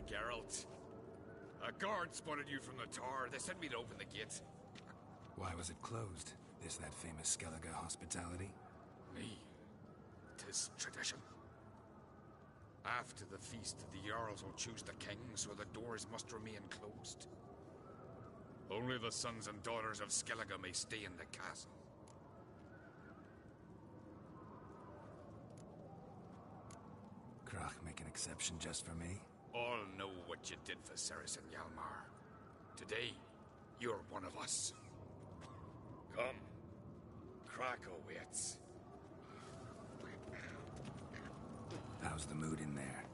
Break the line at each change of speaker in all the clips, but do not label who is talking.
Geralt. A guard spotted you from the tower. They sent me to open the gate.
Why was it closed? Is that famous Skellige hospitality?
Me. 'Tis tradition. After the feast, the Jarls will choose the king, so the doors must remain closed. Only the sons and daughters of Skellige may stay in the castle.
Krach make an exception just for me?
All know what you did for Saracen Hjalmar. Today, you're one of us. Come. Krakow waits.
How's the mood in there?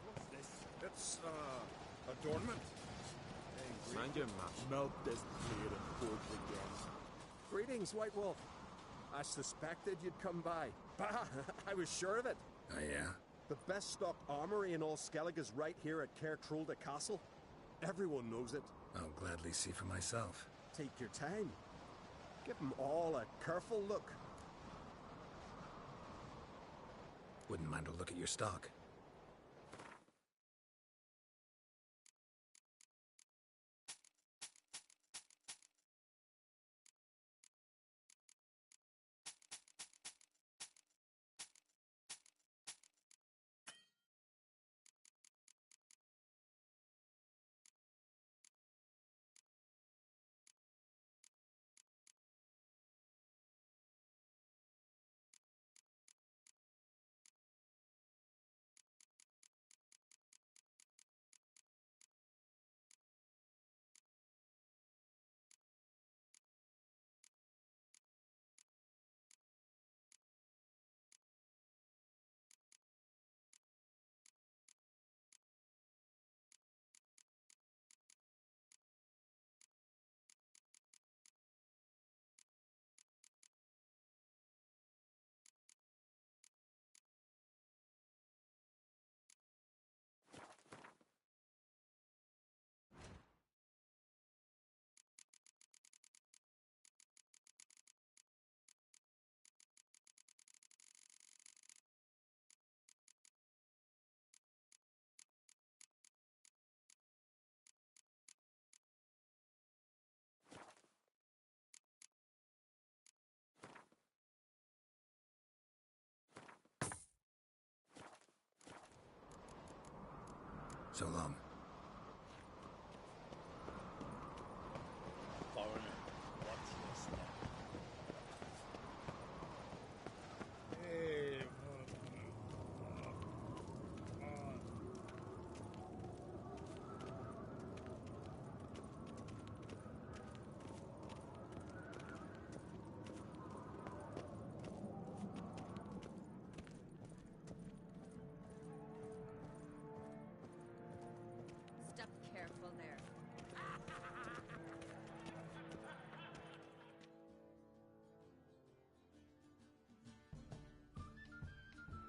What's this?
It's, adornment.
Mind your mouth. Melt this plate and pork again.
Greetings, White Wolf. I suspected you'd come by. Bah, I was sure of it.
Oh yeah?
The best stocked armory in all Skellige is right here at Caer Trolde Castle. Everyone knows it.
I'll gladly see for myself.
Take your time. Give them all a careful look.
Wouldn't mind a look at your stock. So long.
Foreigner, what's this now? Hey,
Step careful there.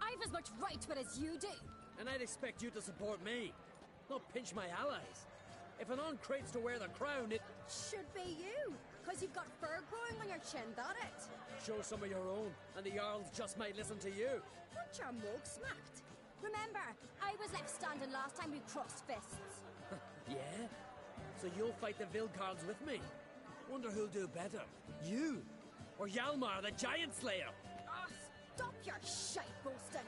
I've as much right to it as you do.
And I'd expect you to support me, not pinch my allies. If an on craves to wear the crown, it
Should be you, because you've got fur growing on your chin, that it?
shows some of your own, and the Jarls just might listen to you.
Want your mug smacked? Remember, I was left standing last time we crossed fists.
Yeah? So you'll fight the Vilcards with me? Wonder who'll do better, you or Hjalmar the Giant Slayer?
Oh, stop your shite boasting.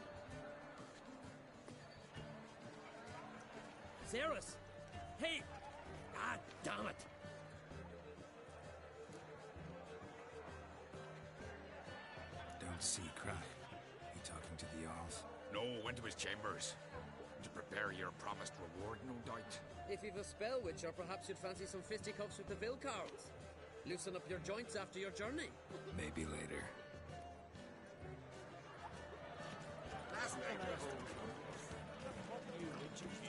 Cerys! Hey! Ah, damn it!
Don't see Krach. You talking to the Jarls?
No, went to his chambers. To prepare your promised reward, no doubt.
If you've a spell witcher, perhaps you'd fancy some fisticuffs with the Vilcards. Loosen up your joints after your journey.
Maybe later.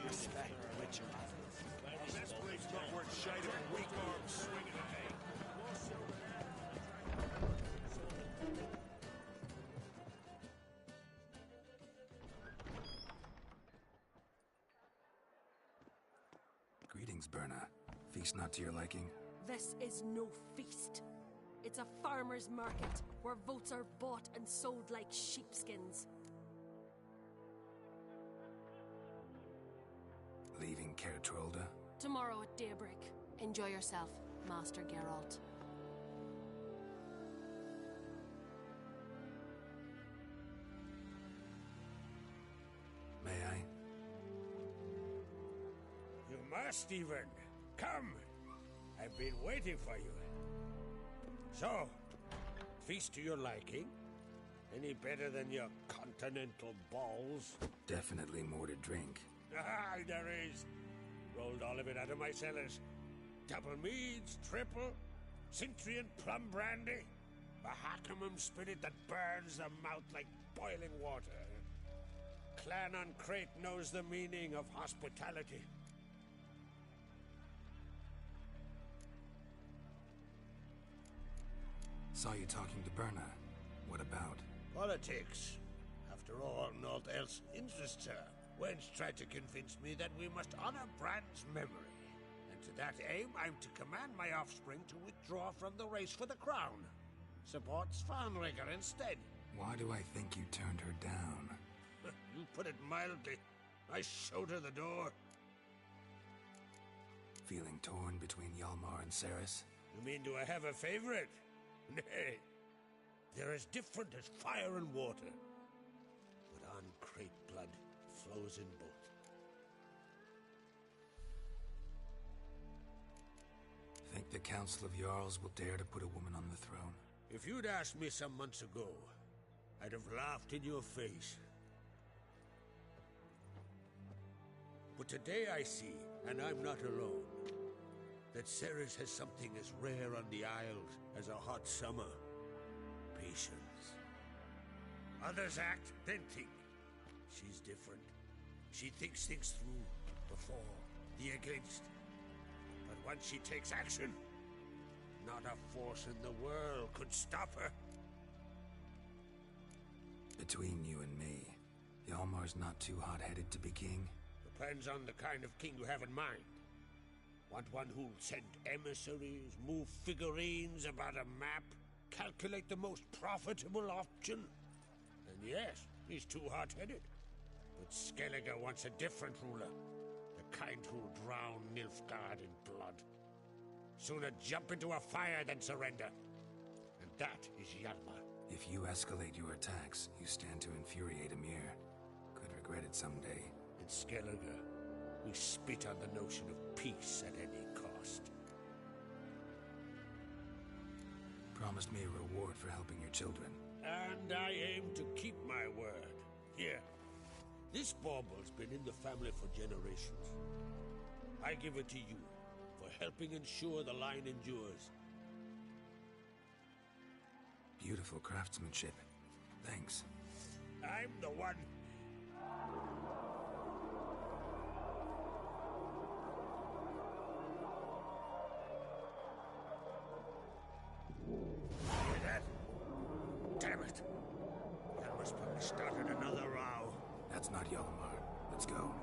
respect witcher.
This blade's not worth shite of a weak arm swinging at me.
Greetings, Berna. Feast not to your liking?
This is no feast. It's a farmer's market where votes are bought and sold like sheepskins.
in Caer Trolda?
Tomorrow at daybreak. Enjoy yourself, Master Geralt.
May I?
You must, Stephen. Come. I've been waiting for you. So, feast to your liking? Any better than your continental balls?
Definitely more to drink.
Ah, there is. Rolled all of it out of my cellars. Double meads, triple, Cintrian plum brandy, a Hackamum spirit that burns the mouth like boiling water. Clan on Crate knows the meaning of hospitality.
Saw you talking to Berna. What about?
Politics. After all, naught else interests her. Wench tried to convince me that we must honor Bran's memory. And to that aim, I'm to command my offspring to withdraw from the race for the crown. Support Svanrigger instead.
Why do I think you turned her down?
You put it mildly. I showed her the door.
Feeling torn between Hjalmar and Cerys?
You mean do I have a favorite? Nay. They're as different as fire and water. But on Crate blood flows in both.
Think the Council of Jarls will dare to put a woman on the throne?
If you'd asked me some months ago, I'd have laughed in your face. But today I see, and I'm not alone, that Cerys has something as rare on the Isles as a hot summer. Patience. Others act, then think. She's different. She thinks things through, the for, the against. But once she takes action, not a force in the world could stop her.
Between you and me, Hjalmar's not too hot-headed to be king?
Depends on the kind of king you have in mind. Want one who'll send emissaries, move figurines about a map, calculate the most profitable option? And yes, he's too hot-headed. But Skellige wants a different ruler. The kind who'll drown Nilfgaard in blood. Sooner jump into a fire than surrender. And that is Hjalmar.
If you escalate your attacks, you stand to infuriate Emir. Could regret it someday.
In Skellige, we spit on the notion of peace at any cost.
Promised me a reward for helping your children.
And I aim to keep my word. Here. This bauble's been in the family for generations. I give it to you for helping ensure the line endures.
Beautiful craftsmanship. Thanks.
I'm the one. Hear that? Damn it. Hjalmar's probably started another row.
That's not Hjalmar. Let's go.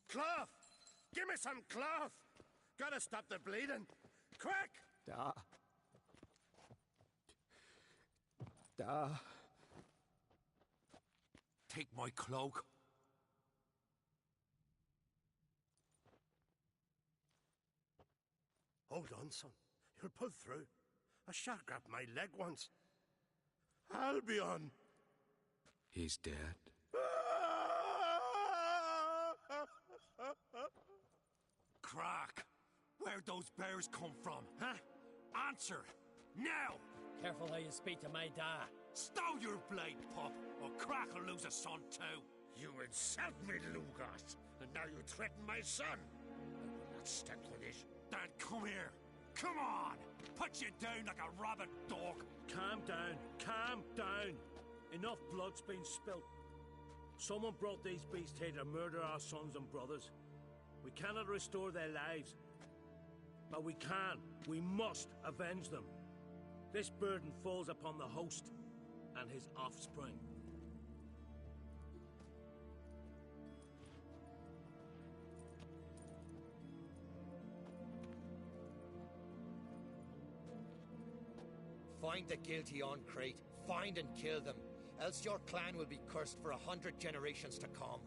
Cloth! Give me some cloth! Gotta stop the bleeding! Quick!
Take my cloak.
Hold on, son. You'll pull through. A shark grabbed my leg once. Albion!
He's dead. Crack! Where'd those bears come from, huh? Answer! Now!
Careful how you speak to my dad.
Stow your blade, pup, or Crack will lose a son too.
You insult me, Lugas, and now you threaten my son. I will not stand for this.
Dad, come here. Come on! Put you down like a rabid dog.
Calm down. Calm down. Enough blood's been spilt. Someone brought these beasts here to murder our sons and brothers. We cannot restore their lives. But we can. We must avenge them. This burden falls upon the host and his offspring.
Find the guilty on Crate. Find and kill them. Else your clan will be cursed for 100 generations to come.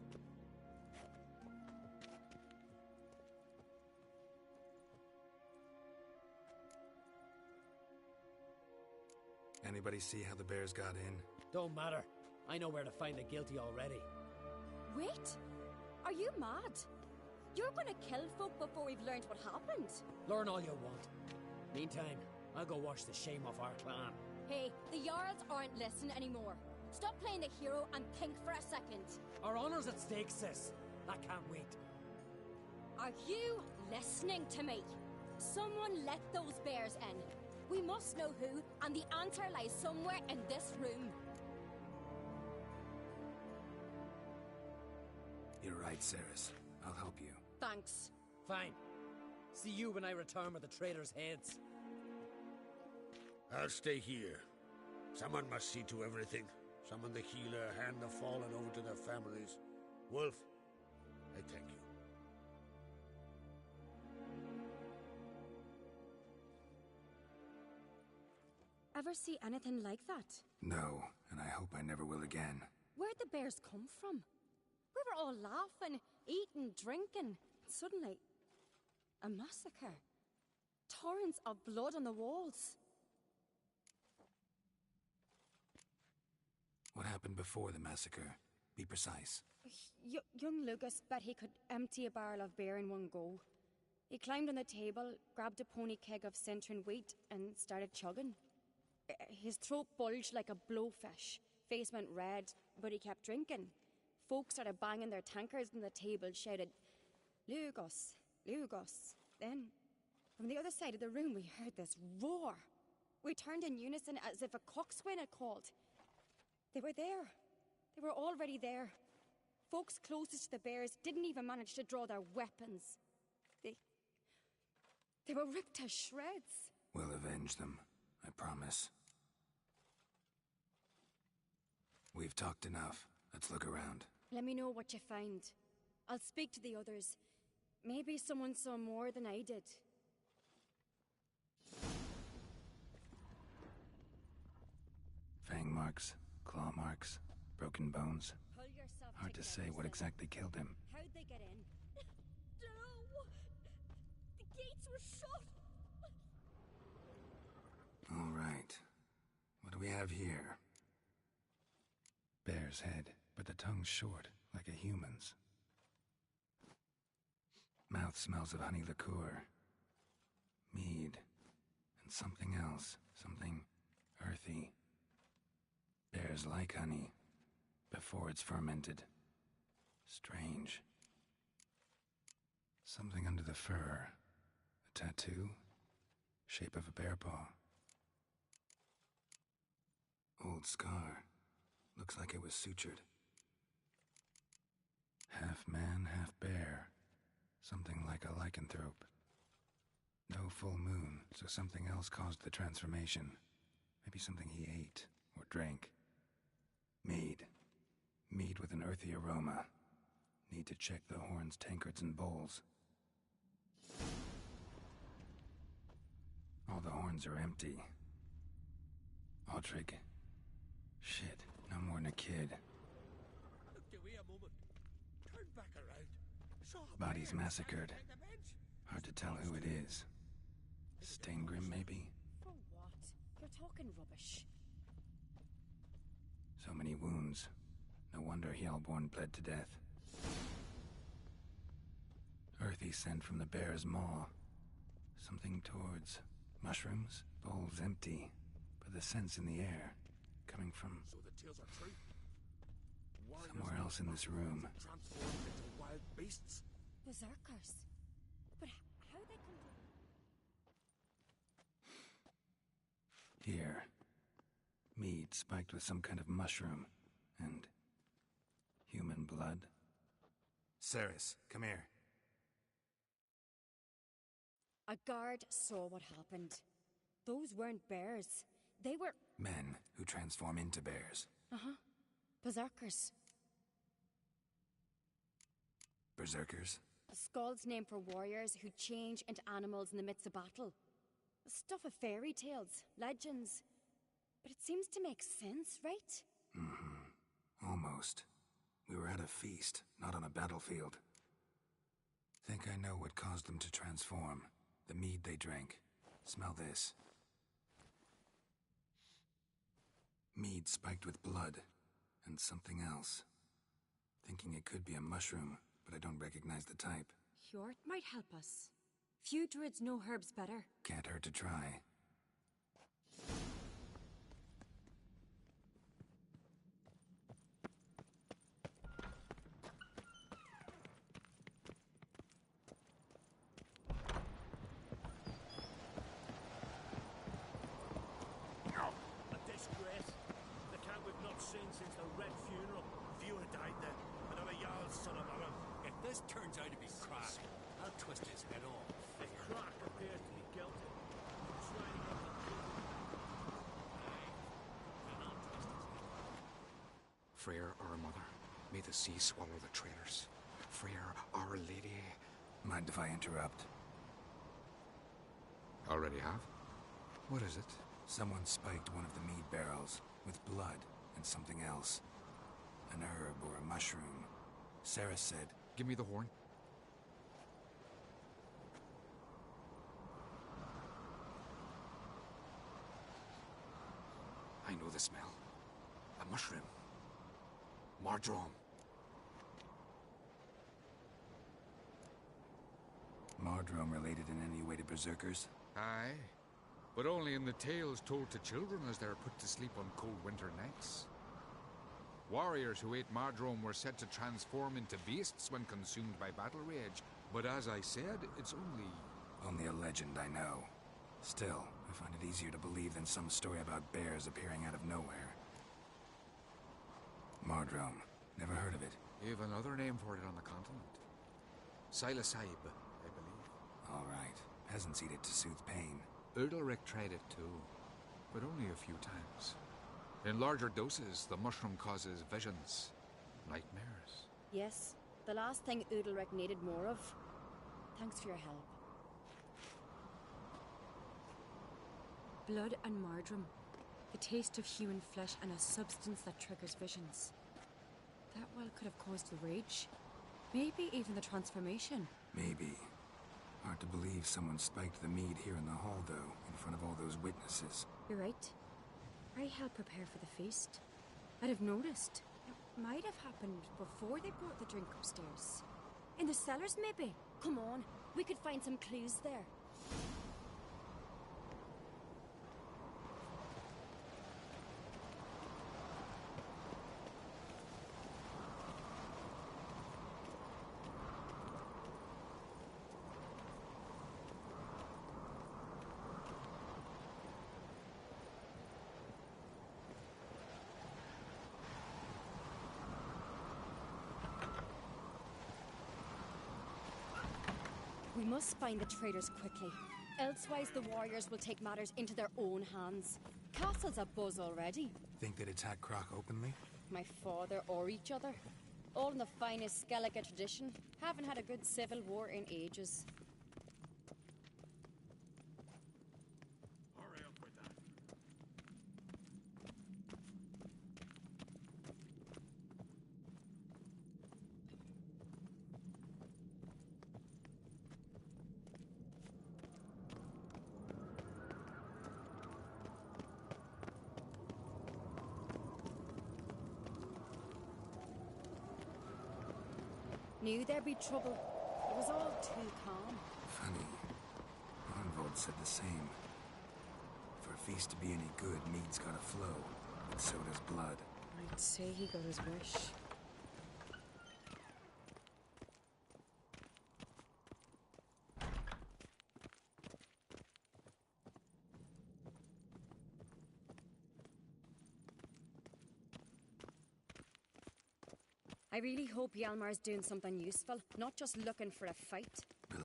Anybody see how the bears got in?
Don't matter. I know where to find the guilty already.
Wait! Are you mad? You're gonna kill folk before we've learned what happened.
Learn all you want. Meantime, I'll go wash the shame off our clan.
Hey, the Jarls aren't listening anymore. Stop playing the hero and think for a second.
Our honor's at stake, sis. I can't wait.
Are you listening to me? Someone let those bears in. We must know who, and the answer lies somewhere in this room.
You're right, Ceres. I'll help you.
Thanks.
Fine. See you when I return with the traitors' heads.
I'll stay here. Someone must see to everything. Summon the healer, hand the fallen over to their families. Wolf, I thank you.
Ever see anything like that?
No, and I hope I never will again.
Where'd the bears come from? We were all laughing, eating, drinking. Suddenly, a massacre. Torrents of blood on the walls.
What happened before the massacre? Be precise.
Young Lucas bet he could empty a barrel of beer in one go. He climbed on the table, grabbed a pony keg of Centron wheat, and started chugging. His throat bulged like a blowfish. Face went red, but he kept drinking. Folks started banging their tankards on the table, shouted, "Lugos, Lugos." Then, from the other side of the room, we heard this roar. We turned in unison as if a coxswain had called. They were there. They were already there. Folks closest to the bears didn't even manage to draw their weapons. They were ripped to shreds.
We'll avenge them, I promise. We've talked enough. Let's look around.
Let me know what you find. I'll speak to the others. Maybe someone saw more than I did.
Fang marks, claw marks, broken bones.
Pull yourself
Hard to
together,
say what
son.
exactly killed him.
How'd they get in? No! The gates were shut!
All right. What do we have here? Bear's head, but the tongue's short, like a human's. Mouth smells of honey liqueur. Mead. And something else. Something earthy. Bears like honey, before it's fermented. Strange. Something under the fur. A tattoo? Shape of a bear paw. Old scar. Looks like it was sutured. Half man, half bear. Something like a lycanthrope. No full moon, so something else caused the transformation. Maybe something he ate or drank. Mead. Mead with an earthy aroma. Need to check the horns, tankards, and bowls. All the horns are empty. Aldrich. Shit, no more than a kid.
Look, Dewey, a moment. Turn back around. Saw a
Bodies
bear
massacred.
behind the bench.
Hard to tell who it is. Staingrim, maybe?
For what? You're talking rubbish.
So many wounds. No wonder Hellborn bled to death. Earthy scent from the bear's maw. Something towards mushrooms. Bowls empty, but the scent's in the air. Coming from
So the tales are true. Warriors
somewhere else in this room.
transformed into wild beasts.
Berserkers. But how they come to...
Here. Mead spiked with some kind of mushroom. And human blood.
Ceres, come here.
A guard saw what happened. Those weren't bears. They were...
Men who transform into bears.
Uh-huh. Berserkers.
Berserkers?
A Skald's name for warriors who change into animals in the midst of battle. Stuff of fairy tales, legends. But it seems to make sense, right?
Mm-hmm. Almost. We were at a feast, not on a battlefield. Think I know what caused them to transform. The mead they drank. Smell this. Mead spiked with blood. And something else. Thinking it could be a mushroom, but I don't recognize the type.
Hjort might help us. Few druids know herbs better.
Can't hurt to try.
A disgrace. The cat we've not seen since the Red Funeral.
Few had died then. Another Jarl's son of Alan. If this turns out to be Crack, I'll twist his head off.
The Crack appears to be guilty. He's riding up the
Freyr, our mother, may the sea swallow the traitors. Freyr, our lady.
Mind if I interrupt?
Already have? What is it?
Someone spiked one of the mead barrels with blood and something else. An herb or a mushroom. Sarah said,
Give me the horn. I know the smell. A mushroom. Mardrome.
Mardrome related in any way to berserkers?
Aye. But only in the tales told to children as they're put to sleep on cold winter nights. Warriors who ate Mardrome were said to transform into beasts when consumed by battle rage. But as I said, it's
Only a legend, I know. Still, I find it easier to believe than some story about bears appearing out of nowhere. Mardrome. Never heard of it.
You have another name for it on the continent. Silasaib, I believe.
All right. Peasants eat it to soothe pain.
Udalric tried it too, but only a few times. In larger doses, the mushroom causes visions, nightmares.
Yes, the last thing Udalric needed more of. Thanks for your help. Blood and Mardrome. The taste of human flesh and a substance that triggers visions. That well could have caused the rage. Maybe even the transformation.
Maybe. Hard to believe someone spiked the mead here in the hall, though, in front of all those witnesses.
You're right. I helped prepare for the feast. I'd have noticed. It might have happened before they brought the drink upstairs. In the cellars, maybe? Come on, we could find some clues there. We must find the traitors quickly. Elsewise, the warriors will take matters into their own hands. Castle's abuzz already.
Think they'd attack Croc openly?
My father or each other. All in the finest Skellige tradition. Haven't had a good civil war in ages.
Hurry up with that.
Knew there'd be trouble. It was all too calm.
Funny. Arnvold said the same. For a feast to be any good, mead's gotta flow, and so does blood.
I'd say he got his wish. I really hope Hjalmar's doing something useful, not just looking for a fight.